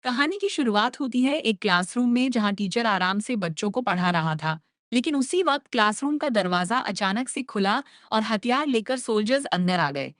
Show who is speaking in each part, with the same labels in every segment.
Speaker 1: कहानी की शुरुआत होती है एक क्लासरूम में जहां टीचर आराम से बच्चों को पढ़ा रहा था। लेकिन उसी वक्त क्लासरूम का दरवाजा अचानक से खुला और हथियार लेकर सोल्जर्स अंदर आ गए।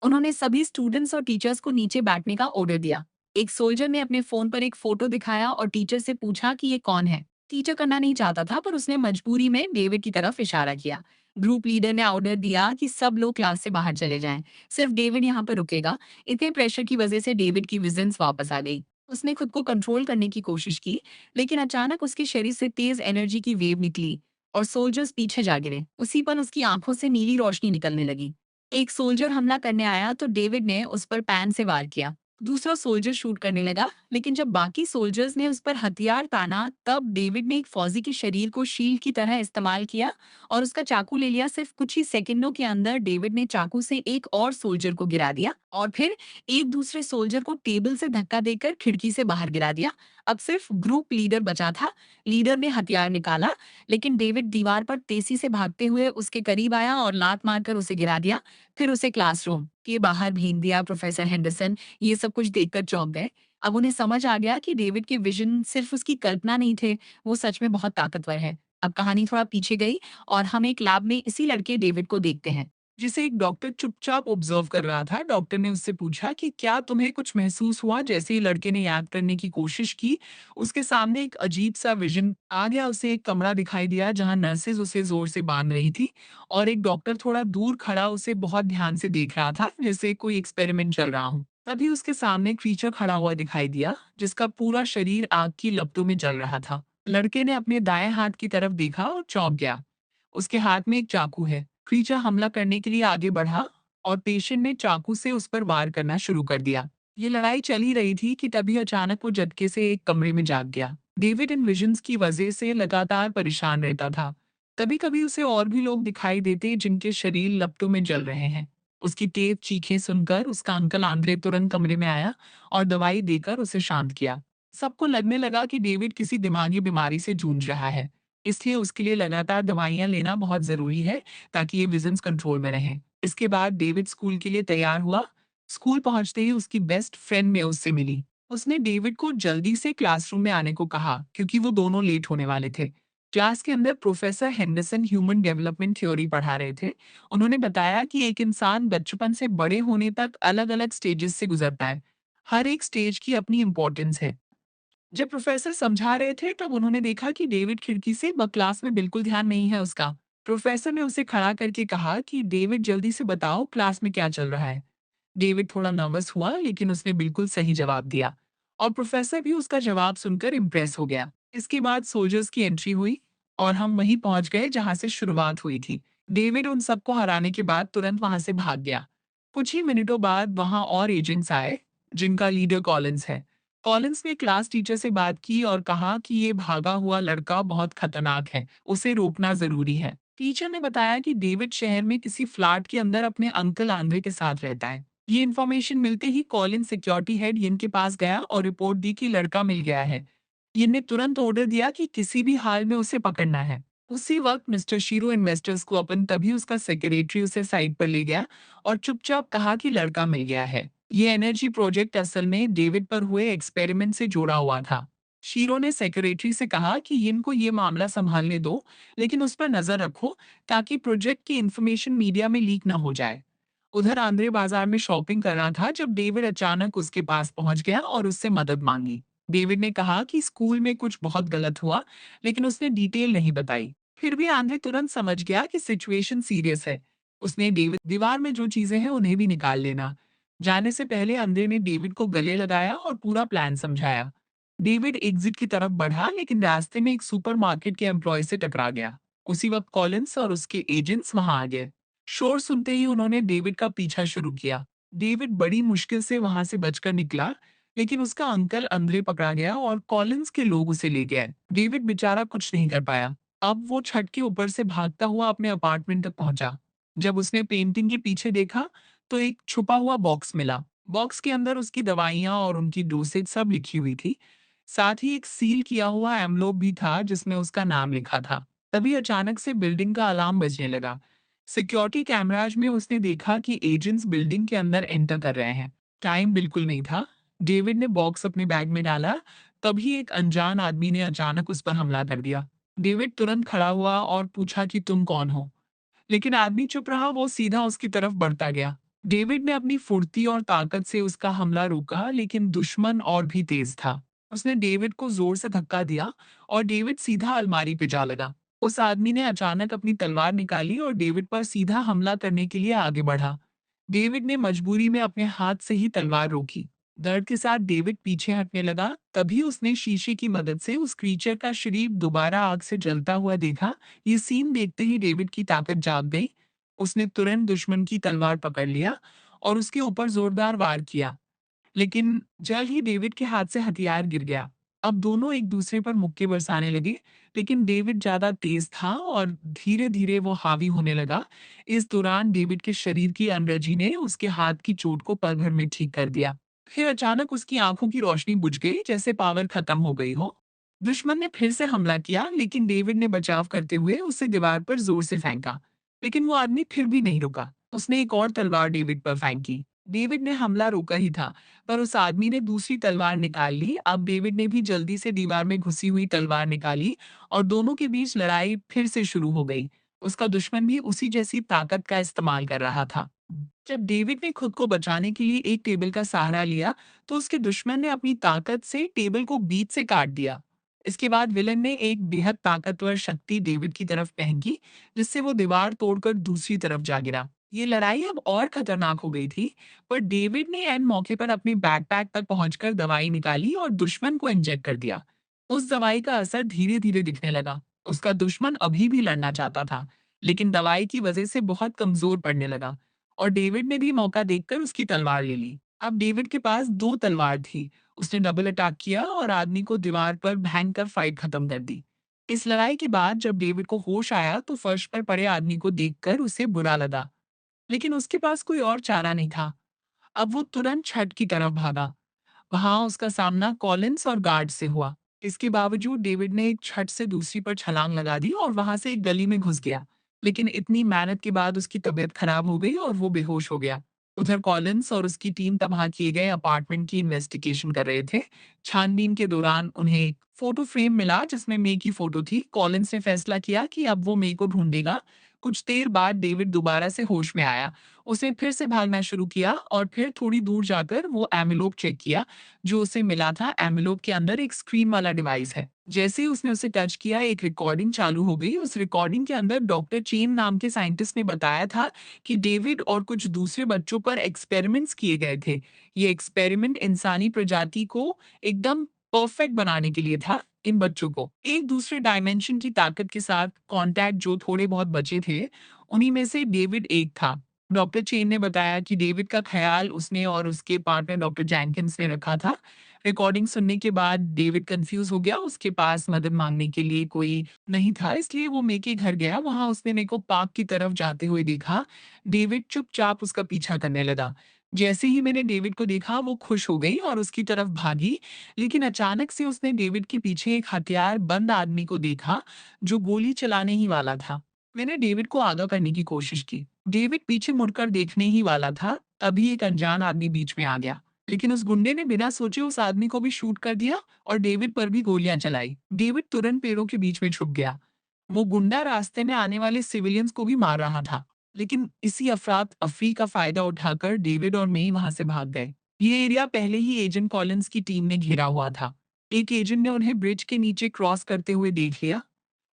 Speaker 1: उन्होंने सभी स्टूडेंट्स और टीचर्स को नीचे बैठने का ऑर्डर दिया। एक सोल्जर ने अपने फोन पर एक फोटो दिखाया और टीचर से पूछा कि ये कौन है। टीचर करना नहीं चाहता था पर उसने मजबूरी में डेविड की तरफ इशारा किया। ग्रुप लीडर ने ऑर्डर दिया कि सब लोग क्लास से बाहर चले जाएं, सिर्फ डेविड यहाँ पर रुकेगा। इतने प्रेशर की वजह से डेविड की विजन्स वापस आ गई। उसने खुद को कंट्रोल करने की कोशिश की, लेकिन अचानक उसके शरीर से तेज एनर्जी की वेव निकली और सोल्जर्स पीछे जा गिरे। उसी पर उसकी आंखों से नीली रोशनी निकलने लगी। एक सोल्जर हमला करने आया तो डेविड ने उस पर पैन से वार किया। दूसरा सोल्जर शूट करने लगा, लेकिन जब बाकी सोल्जर्स ने उस पर हथियार ताना, तब डेविड ने एक फौजी के शरीर को शील्ड की तरह इस्तेमाल किया और उसका चाकू ले लिया। सिर्फ कुछ ही सेकंडों के अंदर डेविड ने चाकू से एक और सोल्जर को गिरा दिया और फिर एक दूसरे सोल्जर को टेबल से धक्का देकर खिड़की से बाहर गिरा दिया। अब सिर्फ ग्रुप लीडर बचा था। लीडर ने हथियार निकाला, लेकिन डेविड दीवार पर तेजी से भागते हुए उसके करीब आया और लात मारकर उसे गिरा दिया। फिर उसे क्लासरूम के बाहर भेज दिया। प्रोफेसर हेंडरसन ये सब कुछ देखकर चौंक गए। अब उन्हें समझ आ गया कि डेविड के विजन सिर्फ उसकी कल्पना नहीं थे, वो सच में बहुत ताकतवर है। अब कहानी थोड़ा पीछे गई और हम एक लैब में इसी लड़के डेविड को देखते हैं,
Speaker 2: जिसे एक डॉक्टर चुपचाप ऑब्जर्व कर रहा था। डॉक्टर ने उससे पूछा कि क्या तुम्हें कुछ महसूस हुआ? जैसे ही लड़के ने याद करने की कोशिश की, उसके सामने एक अजीब सा विजन आ गया। उसे एक कमरा दिखाई दिया जहां नर्सेज उसे जोर से बांध रही थी और एक डॉक्टर थोड़ा दूर खड़ा उसे बहुत ध्यान से देख रहा था, जैसे कोई एक्सपेरिमेंट चल रहा हो। तभी उसके सामने एक क्रीचर खड़ा हुआ दिखाई दिया, जिसका पूरा शरीर आग की लपटों में जल रहा था। लड़के ने अपने दाएं हाथ की तरफ देखा और चौंक गया। उसके हाथ में एक चाकू है। क्रीचर हमला करने के लिए आगे बढ़ा और पेशेंट ने चाकू से उस पर वार करना शुरू कर दिया। ये लड़ाई चल ही रही थी कि तभी अचानक वो झटके से एक कमरे में जाग गया। डेविड इन विजन्स की वजह से लगातार परेशान रहता था। कभी कभी उसे और भी लोग दिखाई देते जिनके शरीर लपटों में जल रहे हैं। उसकी तेज चीखें सुनकर उसका अंकल आंद्रे तुरंत कमरे में आया और दवाई देकर उसे शांत किया। सबको लगने लगा कि डेविड किसी दिमागी बीमारी से जूझ रहा है, इसलिए उसके लिए लगातार दवाइयाँ लेना बहुत ज़रूरी है ताकि ये विज़न्स कंट्रोल में रहें। इसके बाद डेविड स्कूल के लिए तैयार हुआ। स्कूल पहुँचते ही उसकी बेस्ट फ्रेंड में उससे मिली। उसने डेविड को जल्दी से क्लासरूम में आने को कहा क्योंकि वो दोनों लेट होने वाले थे। क्लास के अंदर professor Henderson human development theory पढ़ा रहे थे। उन्होंने बताया कि एक इंसान बचपन से बड़े होने तक अलग-अलग स्टेजेस से गुजरता है। हर एक स्टेज की अपनी इम्पोर्टेंस है। जब प्रोफेसर समझा रहे थे तब उन्होंने देखा कि डेविड खिड़की से क्लास में बिल्कुल ध्यान नहीं है उसका। प्रोफेसर ने उसे खड़ा करके कहा कि डेविड जल्दी से बताओ क्लास में क्या चल रहा है। डेविड थोड़ा नर्वस हुआ लेकिन उसने बिल्कुल सही जवाब दिया और प्रोफेसर भी उसका जवाब सुनकर इम्प्रेस हो गया। इसके बाद सोल्जर्स की एंट्री हुई और हम वहीं पहुंच गए जहां से शुरुआत हुई थी। डेविड उन सबको हराने के बाद तुरंत वहां से भाग गया। कुछ ही मिनटों बाद वहां और एजेंट्स आए, जिनका लीडर कॉलिंस है। कॉलिंस ने क्लास टीचर से बात की और कहा कि ये भागा हुआ लड़का बहुत खतरनाक है, उसे रोकना जरूरी है। टीचर ने बताया कि डेविड शहर में किसी फ्लैट के अंदर अपने अंकल आंद्रे के साथ रहता है। ये इन्फॉर्मेशन मिलते ही कॉलिन सिक्योरिटी हेड यिन के पास गया और रिपोर्ट दी कि लड़का मिल गया है। यिन ने तुरंत ऑर्डर दिया कि किसी भी हाल में उसे पकड़ना है। उसी वक्त मिस्टर शीरो इन्वेस्टर्स को अपन तभी उसका सेक्रेटरी उसे साइड पर ले गया और चुपचाप कहा कि लड़का मिल गया है। ये एनर्जी प्रोजेक्ट असल में डेविड पर हुए एक्सपेरिमेंट से जुड़ा हुआ था। शीरो ने सेक्रेटरी से कहा कि इनको ये मामला संभालने दो, लेकिन उस पर नजर रखो ताकि प्रोजेक्ट की इंफॉर्मेशन मीडिया में लीक ना हो जाए। उधर आंद्रे बाजार में शॉपिंग कर रहा था जब डेविड अचानक उसके पास पहुंच गया और उससे मदद मांगी। डेविड ने कहा कि स्कूल में कुछ बहुत गलत हुआ, लेकिन उसने डिटेल नहीं बताई। फिर भी आंद्रे तुरंत समझ गया कि सिचुएशन सीरियस है। उसने डेविड दीवार में जो चीजें हैं उन्हें भी निकाल लेना। जाने से पहले आंद्रे ने डेविड को गले लगाया और पूरा प्लान समझाया। डेविड एग्जिट की तरफ बढ़ा लेकिन रास्ते में एक सुपरमार्केट के एम्प्लॉय से टकरा गया। उसी वक्त कॉलिंस और उसके एजेंट्स वहां आ गए। शोर सुनते ही उन्होंने डेविड का पीछा शुरू किया। डेविड बड़ी मुश्किल से वहां से बचकर निकला, लेकिन उसका अंकल अंदर पकड़ा गया और कॉलिंस के लोग उसे ले गए। डेविड बेचारा कुछ नहीं कर पाया। अब वो छत के ऊपर से भागता हुआ अपने अपार्टमेंट तक पहुंचा। जब उसने पेंटिंग के पीछे देखा तो एक छुपा हुआ बॉक्स मिला। बॉक्स के अंदर उसकी दवाइयां और उनकी डोसेज सब लिखी हुई थी। साथ ही एक सील किया हुआ एनवलप भी था जिसमें उसका नाम लिखा था। तभी अचानक से बिल्डिंग का अलार्म बजने लगा। सिक्योरिटी कैमराज में उसने देखा कि एजेंट्स बिल्डिंग के अंदर एंटर कर रहे हैं। टाइम बिल्कुल नहीं था। डेविड ने बॉक्स अपने बैग में डाला, तभी एक अनजान आदमी ने अचानक उस पर हमला कर दिया। डेविड तुरंत खड़ा हुआ और पूछा कि तुम कौन हो? लेकिन आदमी चुप रहा, वो सीधा उसकी तरफ बढ़ता गया। डेविड ने अपनी फुर्ती और ताकत से उसका हमला रोका, लेकिन दुश्मन और भी तेज था। उसने डेविड को जोर से धक्का दिया और डेविड सीधा अलमारी पे जा लगा। उस आदमी ने अचानक अपनी तलवार निकाली और डेविड पर सीधा हमला करने के लिए आगे बढ़ा। डेविड ने मजबूरी में अपने हाथ से ही तलवार रोकी। दर्द के साथ डेविड पीछे हटने लगा, तभी उसने शीशे की मदद से उस क्रीचर का शरीर दोबारा आग से जलता हुआ देखा। ये सीन देखते ही डेविड की ताकत जाग गई। उसने तुरंत दुश्मन की तलवार पकड़ लिया और उसके ऊपर जोरदार वार किया। लेकिन जल्द ही डेविड के हाथ से हथियार गिर गया। अब दोनों एक दूसरे पर मुक्के बरसाने लगे, लेकिन डेविड ज्यादा तेज था और धीरे-धीरे वो हावी होने लगा। इस दौरान डेविड के शरीर की अंरजी ने उसके हाथ की चोट को पल भर में ठीक कर दिया। फिर अचानक उसकी आंखों की रोशनी बुझ गई, जैसे पावर खत्म हो गई हो। दुश्मन ने फिर से हमला किया, लेकिन डेविड ने बचाव करते हुए उसे दीवार पर जोर से फेंका। लेकिन वो आदमी फिर भी नहीं रुका। उसने एक और तलवार डेविड पर फेंकी। डेविड ने हमला रोका ही था, पर उस आदमी ने दूसरी तलवार निकाल ली। अब डेविड ने भी जल्दी से दीवार में घुसी हुई तलवार निकाली और दोनों के बीच लड़ाई फिर से शुरू हो गई। उसका दुश्मन भी उसी जैसी ताकत का इस्तेमाल कर रहा था। जब डेविड ने खुद को बचाने के लिए एक टेबल का सहारा लिया, तो उसके दुश्मन ने अपनी ताकत से टेबल को बीच से काट दिया। इसके बाद विलन ने एक बेहद ताकतवर शक्ति डेविड की तरफ फेंकी, जिससे वो दीवार तोड़कर दूसरी तरफ जा गिरा। ये लड़ाई अब और खतरनाक हो गई थी, पर डेविड ने ऐन मौके पर अपनी बैकपैक तक पहुंचकर दवाई निकाली और दुश्मन को इंजेक्ट कर दिया। उस दवाई का असर धीरे-धीरे दिखने लगा। उसका दुश्मन अभी भी लड़ना चाहता था, लेकिन दवाई की वजह से बहुत कमजोर पड़ने लगा और डेविड ने भी मौका देखकर उसकी तलवार ले ली। अब डेविड के पास 2 तलवार थी। उसने डबल अटैक किया और आदमी को दीवार पर भयंकर फाइट खत्म कर दी। इस लड़ाई के बाद जब डेविड को होश आया, तो फर्श पर पड़े आदमी को देखकर उसे बुरा लगा, लेकिन उसके पास कोई और चारा नहीं था। अब वो तुरंत छत की तरफ भागा। वहाँ उसका सामना कॉलिंस और गार्ड से हुआ। इसके बावजूद डेविड ने एक छत से दूसरी पर छलांग लगा दी और वहाँ से एक गली में घुस गया। लेकिन इतनी मेहनत के बाद उसकी तबीयत खराब हो गई और वो बेहोश हो गया। उधर कॉलिंस और उसकी टीम तबाह किए गए अपार्टमेंट की इन्वेस्टिगेशन कर रहे थे। छानबीन के दौरान उन्हें एक फोटो फ्रेम मिला जिसमें मे की फोटो थी। कॉलिंस ने फैसला किया कि अब वो मे को ढूंढेगा। कुछ देर बाद डेविड दोबारा से होश में आया। उसने फिर से भागना शुरू किया और फिर थोड़ी दूर जाकर वो एनवेलोप चेक किया जो उसे मिला था। एनवेलोप के अंदर एक स्क्रीन वाला डिवाइस है। जैसे ही उसने उसे टच किया, एक रिकॉर्डिंग चालू हो गई। उस रिकॉर्डिंग के अंदर डॉक्टर चेन नाम के साइंटिस्ट ने बताया था कि डेविड और कुछ दूसरे बच्चों पर एक्सपेरिमेंट्स किए गए थे। ये एक्सपेरिमेंट इंसानी प्रजाति को एकदम परफेक्ट बनाने के लिए था। इन बच्चों को एक दूसरे डायमेंशन की ताकत के साथ कांटेक्ट जो थोड़े बहुत बचे थे, उन्हीं में से डेविड एक था। डॉक्टर चेन ने बताया कि डेविड का ख्याल उसने और उसके पार्टनर डॉक्टर जैनकिन्स ने रखा था। रिकॉर्डिंग सुनने के बाद डेविड कंफ्यूज हो गया। उसके पास मदद मांगने के लिए कोई नहीं था, इसलिए वो मे के घर गया। वहां उसने मे को पार्क की तरफ जाते हुए देखा। डेविड चुपचाप उसका पीछा करने लगा। जैसे ही मैंने डेविड को देखा, वो खुश हो गई और उसकी तरफ भागी। लेकिन अचानक से उसने डेविड के पीछे एक हथियार बंद आदमी को देखा, जो गोली चलाने ही वाला था। मैंने डेविड को आगा करने की कोशिश की। डेविड पीछे मुड़कर देखने ही वाला था, तभी एक अनजान आदमी बीच में आ गया। लेकिन उस गुंडे ने बिना सोचे उस आदमी को भी शूट कर दिया और डेविड पर भी गोलियां चलाई। डेविड तुरंत पेड़ों के बीच में छुप गया। वो गुंडा रास्ते में आने वाले सिविलियंस को भी मार रहा था। लेकिन इसी अफरात अफरी का फायदा उठाकर डेविड और मे वहां से भाग गए। ये एरिया पहले ही एजेंट कॉलिंस की टीम ने घेरा हुआ था। एक एजेंट ने उन्हें ब्रिज के नीचे क्रॉस करते हुए देख लिया।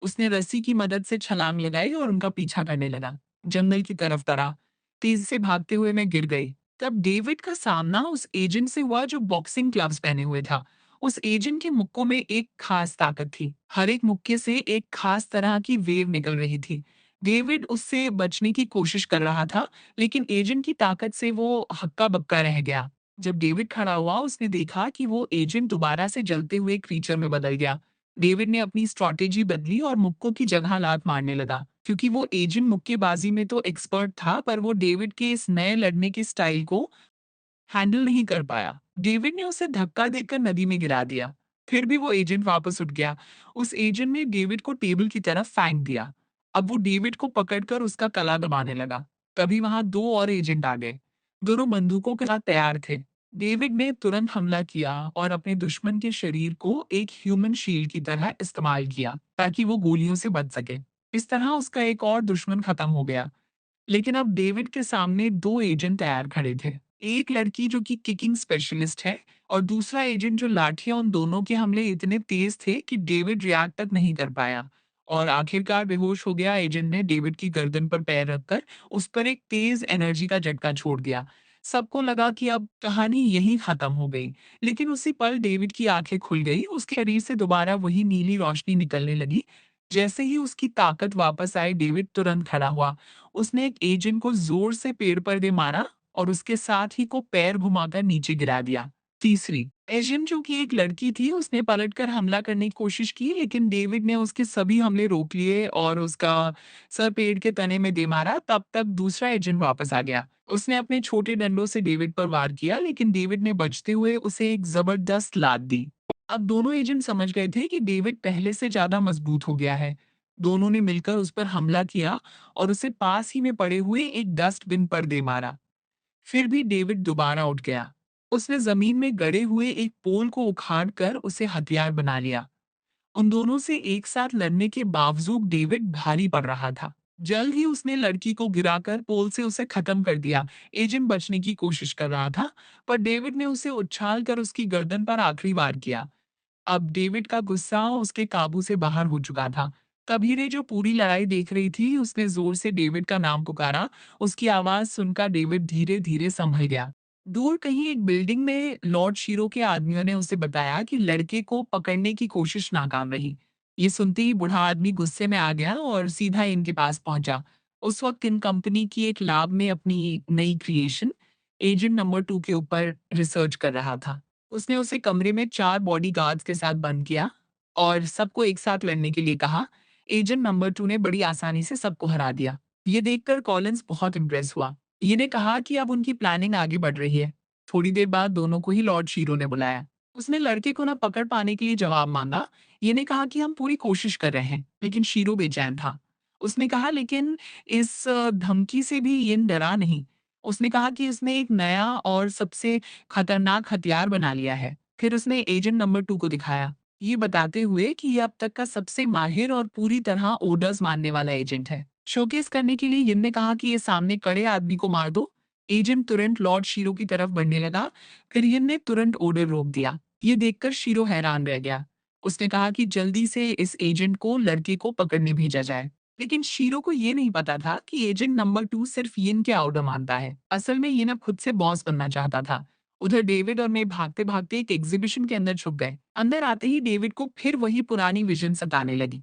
Speaker 2: उसने रस्सी की मदद से छलांग लगाई और उनका पीछा करने लगा। जंगल की तरफ तरह तेजी से भागते हुए मैं गिर गई। तब डेविड का सामना उस एजेंट से हुआ जो बॉक्सिंग ग्लव्स पहने हुए था। उस एजेंट के मुक्कों में एक खास ताकत थी। हर एक मुक्के से एक खास तरह की वेव निकल रही थी। डेविड उससे बचने की कोशिश कर रहा था, लेकिन एजेंट की ताकत से वो हक्का-बक्का रह गया। जब डेविड खड़ा हुआ, उसने देखा कि वो एजेंट दोबारा से जलते हुए क्रीचर में बदल गया। डेविड ने अपनी स्ट्रैटेजी बदली और मुक्कों की जगह लात मारने लगा। क्योंकि वो एजेंट मुक्केबाजी में तो एक्सपर्ट था, पर वो डेविड के इस नए लड़ने के स्टाइल को हैंडल नहीं कर पाया। डेविड ने उसे धक्का देकर नदी में गिरा दिया। फिर भी वो एजेंट वापस उठ गया। उस एजेंट ने डेविड को टेबल की तरफ फेंक दिया। अब वो डेविड को पकड़कर उसका गला दबाने लगा। तभी वहां 2 और एजेंट आ गए। दोनों बंदूकों के साथ तैयार थे। डेविड ने तुरंत हमला किया और अपने दुश्मन के शरीर को एक ह्यूमन शील्ड की तरह इस्तेमाल किया ताकि वो गोलियों से बच सके। इस तरह उसका एक और दुश्मन खत्म हो गया। लेकिन अब डेविड के सामने 2 एजेंट तैयार खड़े थे। एक लड़की जो कि किकिंग स्पेशलिस्ट है और दूसरा एजेंट जो लाठियाँ उन दोनों के हमले इतने तेज़ थे कि डेविड रिएक्ट तक नहीं कर पाया और आखिरकार बेहोश हो गया। एजेंट ने डेविड की गर्दन पर पैर रखकर उस पर एक तेज़ एनर्जी का झटका छोड़ दिया। सबको लगा कि अब कहानी यहीं खत्म हो गई। लेकिन उसी पल डेविड की आँखें खुल गई, उसके शरीर से दोबारा वही नीली रोशनी निकलने लगी। जैसे ही उसकी ताकत वापस आई, डेविड तुरंत खड़ा हुआ। उसने एक एजेंट को जोर से पेड़ पर दे मारा और उसके साथ ही को पैर घुमाकर नीचे गिरा दिया। तीसरी एजेंट जो कि एक लड़की थी, उसने पलटकर हमला करने की कोशिश की, लेकिन डेविड ने उसके सभी हमले रोक लिए और उसका सर पेड़ के तने में दे मारा। तब तक दूसरा एजेंट वापस आ गया। उसने अपने छोटे डंडों से डेविड पर वार किया, लेकिन डेविड ने बचते हुए उसे एक जबरदस्त लात दी। अब दोनों एजेंट समझ गए थे कि डेविड पहले से ज्यादा मजबूत हो गया है। दोनों ने मिलकर उस पर हमला किया और उसे पास ही में पड़े हुए एक डस्टबिन पर दे मारा। फिर भी डेविड दोबारा उठ गया। उसने जमीन में गड़े हुए एक पोल को उखाड़कर उसे हथियार बना लिया। उन दोनों से एक साथ लड़ने के बावजूद डेविड भारी पड़ रहा था। जल्द ही उसने लड़की को गिराकर पोल से उसे खत्म कर दिया। एजेंट बचने की कोशिश कर रहा था, पर डेविड ने उसे उछाल कर उसकी गर्दन पर आखिरी वार किया। अब डेविड का गुस्सा उसके काबू से बाहर हो चुका था। कबीरे जो पूरी लड़ाई देख रही थी, उसने जोर से डेविड का नाम पुकारा। उसकी आवाज सुनकर डेविड धीरे-धीरे संभल गया। दूर कहीं एक बिल्डिंग में लॉर्ड शीरो के आदमियों ने उसे बताया कि लड़के को पकड़ने की कोशिश नाकाम रही। ये सुनते ही बूढ़ा आदमी गुस्से में आ गया और सीधा इनके पास पहुंचा। उस वक्त इन कंपनी की एक लैब में अपनी नई क्रिएशन एजेंट नंबर 2 के ऊपर रिसर्च कर रहा था। उसने उसे कमरे में 4 बॉडीगार्ड्स के साथ बंद किया और सबको एक साथ लड़ने के लिए कहा। एजेंट नंबर 2 ने बड़ी आसानी से सबको हरा दिया। ये देखकर कॉलिंस बहुत इम्प्रेस हुआ। ये ने कहा कि अब उनकी प्लानिंग आगे बढ़ रही है। थोड़ी देर बाद दोनों को ही लॉर्ड शीरो ने बुलाया। उसने लड़के को ना पकड़ पाने के लिए जवाब मांगा। ये ने कहा कि हम पूरी कोशिश कर रहे हैं, लेकिन शीरो बेचैन था। उसने कहा, लेकिन इस धमकी से भी ये डरा नहीं। उसने कहा कि इसने एक नया और सबसे खतरनाक हथियार बना लिया है। फिर उसने एजेंट नंबर 2 को दिखाया, ये बताते हुए कि ये अब तक का सबसे माहिर और पूरी तरह ऑर्डर्स मानने वाला एजेंट है। शोकेस करने के लिए यिन ने कहा कि ये सामने खड़े आदमी को मार दो। एजेंट तुरंत लॉर्ड शीरो की तरफ बढ़ने लगा। फिर यिन ने तुरंत ऑर्डर रोक दिया। ये देखकर शीरो हैरान रह गया। उसने कहा कि जल्दी से इस एजेंट को लड़के को पकड़ने भेजा जाए। लेकिन शीरो को ये नहीं पता था कि एजेंट नंबर 2 सिर्फ यिन के ऑर्डर मानता है। असल में यिन अब खुद से बॉस बनना चाहता था। उधर डेविड और मैं भागते-भागते एक एग्जीबिशन के अंदर छुप गए। अंदर आते ही डेविड को फिर वही पुरानी विजन सताने लगी।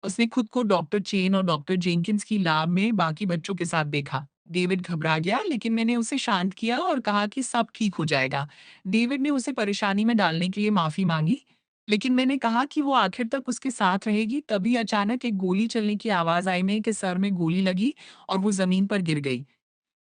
Speaker 2: उसने खुद को डॉक्टर चेन और डॉक्टर जेनकिंस की लैब में बाकी बच्चों के साथ देखा। डेविड घबरा गया, लेकिन मैंने उसे शांत किया और कहा कि सब ठीक हो जाएगा। डेविड ने उसे परेशानी में डालने के लिए माफी मांगी, लेकिन मैंने कहा कि वो आखिर तक उसके साथ रहेगी। तभी अचानक एक गोली चलने की आवाज आई। मैं के सर में गोली लगी और वो जमीन पर गिर गई।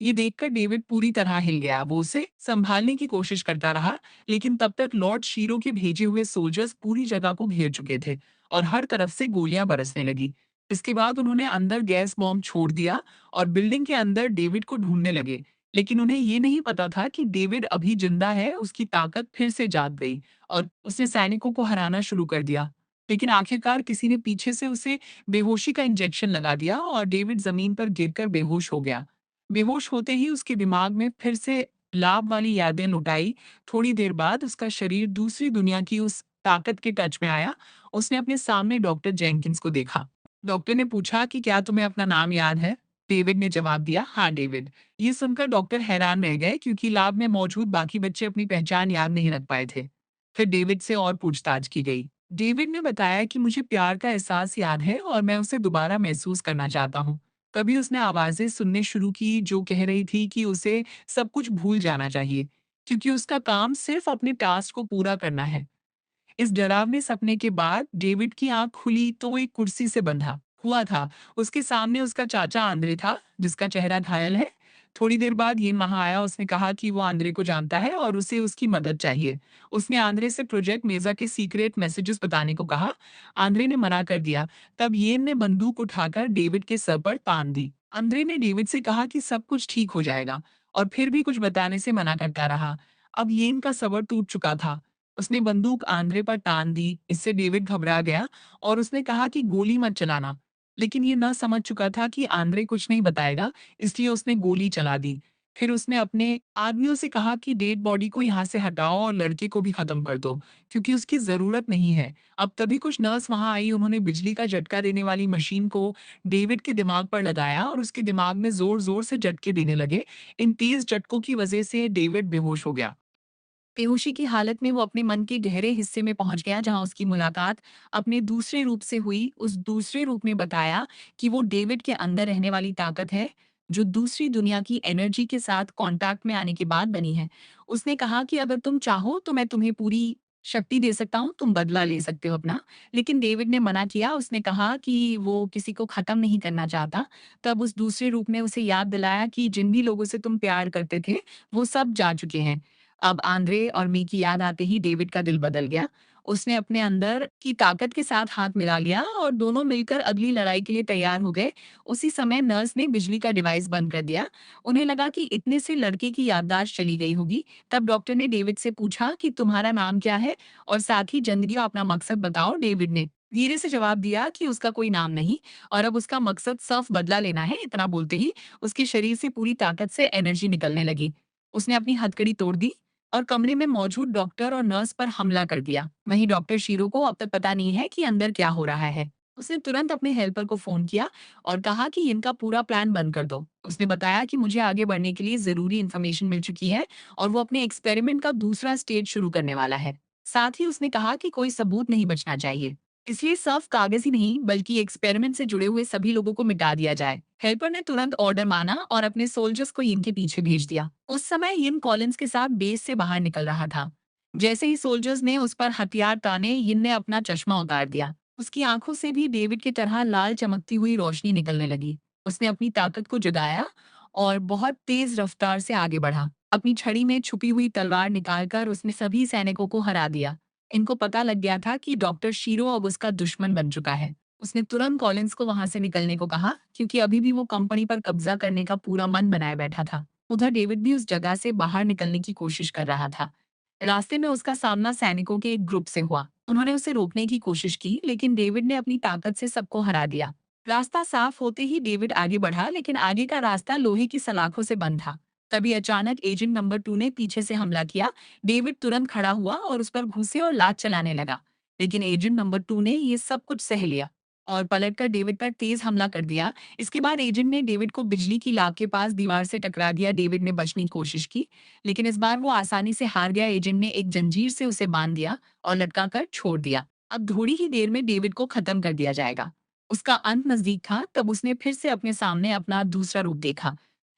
Speaker 2: ये देखकर डेविड पूरी तरह हिल गया। वो उसे संभालने की कोशिश करता रहा, लेकिन तब तक लॉर्ड शीरो के भेजे हुए सोल्जर्स पूरी जगह को घेर चुके थे और हर तरफ से गोलियां बरसने लगी। इसके बाद उन्होंने अंदर गैस बॉम्ब छोड़ दिया और बिल्डिंग के अंदर डेविड को ढूंढने लगे। लेकिन उन्हें ये नहीं पता था कि डेविड अभी जिंदा है। उसकी ताकत फिर से जाग गई और उसने सैनिकों को हराना शुरू कर दिया। लेकिन आखिरकार किसी ने पीछे से उसे बेहोशी का इंजेक्शन लगा दिया और डेविड जमीन पर गिरकर बेहोश हो गया। बेहोश होते ही उसके दिमाग में फिर से लाभ वाली यादें लौट आई। थोड़ी देर बाद उसका शरीर दूसरी दुनिया की उस ताकत के टच में आया। उसने अपने सामने डॉक्टर जेनकिंस को देखा। डॉक्टर ने पूछा कि क्या तुम्हें अपना नाम याद है? डेविड ने जवाब दिया, हाँ डेविड। ये सुनकर डॉक्टर हैरान रह गए, क्योंकि लैब में मौजूद बाकी बच्चे अपनी पहचान याद नहीं रख पाए थे। फिर डेविड से और पूछताछ की गई। डेविड ने बताया कि मुझे प्यार का एहसास याद है और मैं उसे दोबारा महसूस करना चाहता हूँ। तभी उसने आवाज़ें सुनने शुरू की जो कह रही थी कि उसे सब कुछ भूल जाना चाहिए, क्योंकि उसका काम सिर्फ़ अपने टास्क को पूरा करना है। इस डरावने सपने के बाद डेविड की आँख खुली तो वो एक कुर्सी से बंधा हुआ था। उसके सामने उसका चाचा आंद्रे था, जिसका चेहरा घायल है। थोड़ी देर बाद ये वहाँ आया। उसने कहा कि वो आंद्रे को जानता है और उसे उसकी मदद चाहिए। उसने आंद्रे से प्रोजेक्ट मेज़ा के सीक्रेट मैसेजेस बताने को कहा। आंद्रे ने मना कर दिया। तब येन ने बंदूक उठाकर डेविड के सर पर तान दी। आंद्रे ने डेविड से कहा कि सब कुछ ठीक हो जाएगा और फिर भी कुछ बताने से मना करता रहा। अब येन का सबर टूट चुका था। उसने बंदूक आंद्रे पर तान दी। इससे डेविड घबरा गया और उसने कहा कि गोली मत चलाना। लेकिन ये न समझ चुका था कि आंद्रे कुछ नहीं बताएगा, इसलिए उसने गोली चला दी। फिर उसने अपने आदमियों से कहा कि डेड बॉडी को यहाँ से हटाओ और लड़के को भी खत्म कर दो, क्योंकि उसकी ज़रूरत नहीं है। अब तभी कुछ नर्स वहाँ आई, उन्होंने बिजली का झटका देने वाली मशीन को डेविड के दिमाग पर लगाया और उसके दिमाग में ज़ोर-ज़ोर से झटके देने लगे। इन तेज़ झटकों की वजह से डेविड बेहोश हो गया।
Speaker 1: बेहोशी की हालत में वो अपने मन के गहरे हिस्से में पहुंच गया जहां उसकी मुलाकात अपने दूसरे रूप से हुई। उस दूसरे रूप में बताया कि वो डेविड के अंदर रहने वाली ताकत है जो दूसरी दुनिया की एनर्जी के साथ कांटेक्ट में आने के बाद बनी है। उसने कहा कि अगर तुम चाहो तो मैं तुम्हें पूरी शक्ति दे सकता हूँ, तुम बदला ले सकते हो अपना। लेकिन डेविड ने मना किया। उसने कहा कि वो किसी को खत्म नहीं करना चाहता। तब उस दूसरे रूप ने उसे याद दिलाया कि जिन भी लोगों से तुम प्यार करते थे वो सब जा चुके हैं। अब आंद्रे और मी की याद आते ही डेविड का दिल बदल गया। उसने अपने अंदर की ताकत के साथ हाथ मिला लिया और दोनों मिलकर अगली लड़ाई के लिए तैयार हो गए। उसी समय नर्स ने बिजली का डिवाइस बंद कर दिया। उन्हें लगा कि इतने से लड़के की याददाश्त चली गई होगी। तब डॉक्टर ने डेविड से पूछा कि तुम्हारा नाम क्या है और साथ ही ज़िंदगी का अपना मकसद बताओ। डेविड ने धीरे से जवाब दिया कि उसका कोई नाम नहीं और अब उसका मकसद सिर्फ बदला लेना है। इतना बोलते ही उसके शरीर से पूरी ताकत से एनर्जी निकलने लगी। उसने अपनी हथकड़ी तोड़ दी और कमरे में मौजूद डॉक्टर और नर्स पर हमला कर दिया। वहीं डॉक्टर शीरो को अब तक पता नहीं है कि अंदर क्या हो रहा है। उसने तुरंत अपने हेल्पर को फोन किया और कहा कि इनका पूरा प्लान बंद कर दो। उसने बताया कि मुझे आगे बढ़ने के लिए जरूरी इंफॉर्मेशन मिल चुकी है और वो अपने एक्सपेरिमेंट का दूसरा स्टेज शुरू करने वाला है। साथ ही उसने कहा कि कोई सबूत नहीं बचना चाहिए, इसलिए सिर्फ कागज ही नहीं बल्कि एक्सपेरिमेंट से जुड़े हुए सभी लोगों को मिटा दिया जाए। हेल्पर ने तुरंत ऑर्डर माना और अपने सोल्जर्स को यिन के पीछे भेज दिया। उस समय यिन कॉलिंस के साथ बेस से बाहर निकल रहा था। जैसे ही सोल्जर्स ने उस पर हथियार ताने, यिन ने अपना चश्मा उतार दिया। उसकी आंखों से भी डेविड की तरह लाल चमकती हुई रोशनी निकलने लगी। उसने अपनी ताकत को जगाया और बहुत तेज रफ्तार से आगे बढ़ा। अपनी छड़ी में छुपी हुई तलवार निकालकर उसने सभी सैनिकों को हरा दिया। इनको पता लग गया था कि डॉक्टर शीरो अब उसका दुश्मन बन चुका है। उसने तुरंत कॉलिंस को वहां से निकलने को कहा, क्योंकि अभी भी वो कंपनी पर कब्जा करने का पूरा मन बनाए बैठा था। उधर डेविड भी उस जगह से बाहर निकलने की कोशिश कर रहा था। रास्ते में उसका सामना सैनिकों के एक ग्रुप से हुआ। उन्होंने उसे रोकने की कोशिश की, लेकिन डेविड ने अपनी ताकत से सबको हरा दिया। रास्ता साफ होते ही डेविड आगे बढ़ा, लेकिन आगे का रास्ता लोहे की सलाखों से बंद था। तभी अचानक एजेंट नंबर 2 ने पीछे से हमला किया। डेविड तुरंत खड़ा हुआ और उस पर घुसे और लात चलाने लगा। लेकिन एजेंट नंबर 2 ने ये सब कुछ सह लिया और पलटकर डेविड पर तेज हमला कर दिया। इसके बाद एजेंट ने डेविड को बिजली की लाख के पास दीवार से टकरा दिया। डेविड ने बचने की कोशिश की, लेकिन इस बार वो आसानी से हार गया। एजेंट ने एक जंजीर से उसे बांध दिया और लटका कर छोड़ दिया। अब थोड़ी ही देर में डेविड को खत्म कर दिया जाएगा। उसका अंत नजदीक था। तब उसने फिर से अपने सामने अपना दूसरा रूप देखा,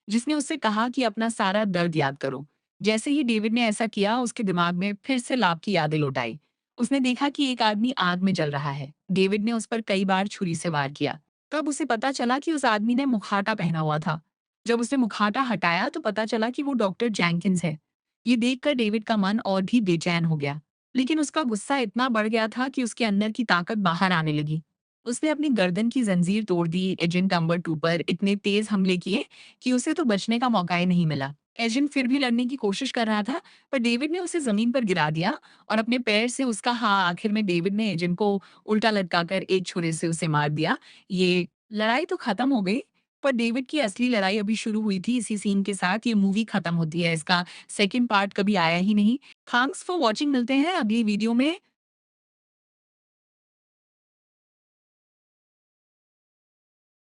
Speaker 1: जिसने उससे कहा कि अपना सारा दर्द याद करो। जैसे ही डेविड ने ऐसा किया, उसके दिमाग में फिर से लाभ की यादें लौट आई। उसने देखा कि एक आदमी आग में जल रहा है। डेविड ने उस पर कई बार छुरी से वार किया। तब उसे पता चला कि उस आदमी ने मुखौटा पहना हुआ था। जब उसने मुखौटा हटाया तो पता चला कि वो डॉक्टर जेंकिंस है। ये देखकर डेविड का मन और भी बेचैन हो गया, लेकिन उसका गुस्सा इतना बढ़ गया था कि उसके अंदर की ताकत बाहर आने लगी। उसने अपनी गर्दन की जंजीर तोड़ दी। एजेंट नंबर 2 पर इतने तेज हमले किए कि उसे तो बचने का मौका ही नहीं मिला। एजेंट फिर भी लड़ने की कोशिश कर रहा था, पर डेविड ने उसे जमीन पर गिरा दिया और अपने पैर से उसका हाँ, आखिर में डेविड ने एजेंट को उल्टा लटकाकर एक छुरे से उसे मार दिया। ये लड़ाई तो खत्म हो गई, पर डेविड की असली लड़ाई अभी शुरू हुई थी। इसी सीन के साथ ये मूवी खत्म होती है। इसका सेकंड पार्ट कभी आया ही नहीं। Thanks for watching. मिलते हैं अगली वीडियो में।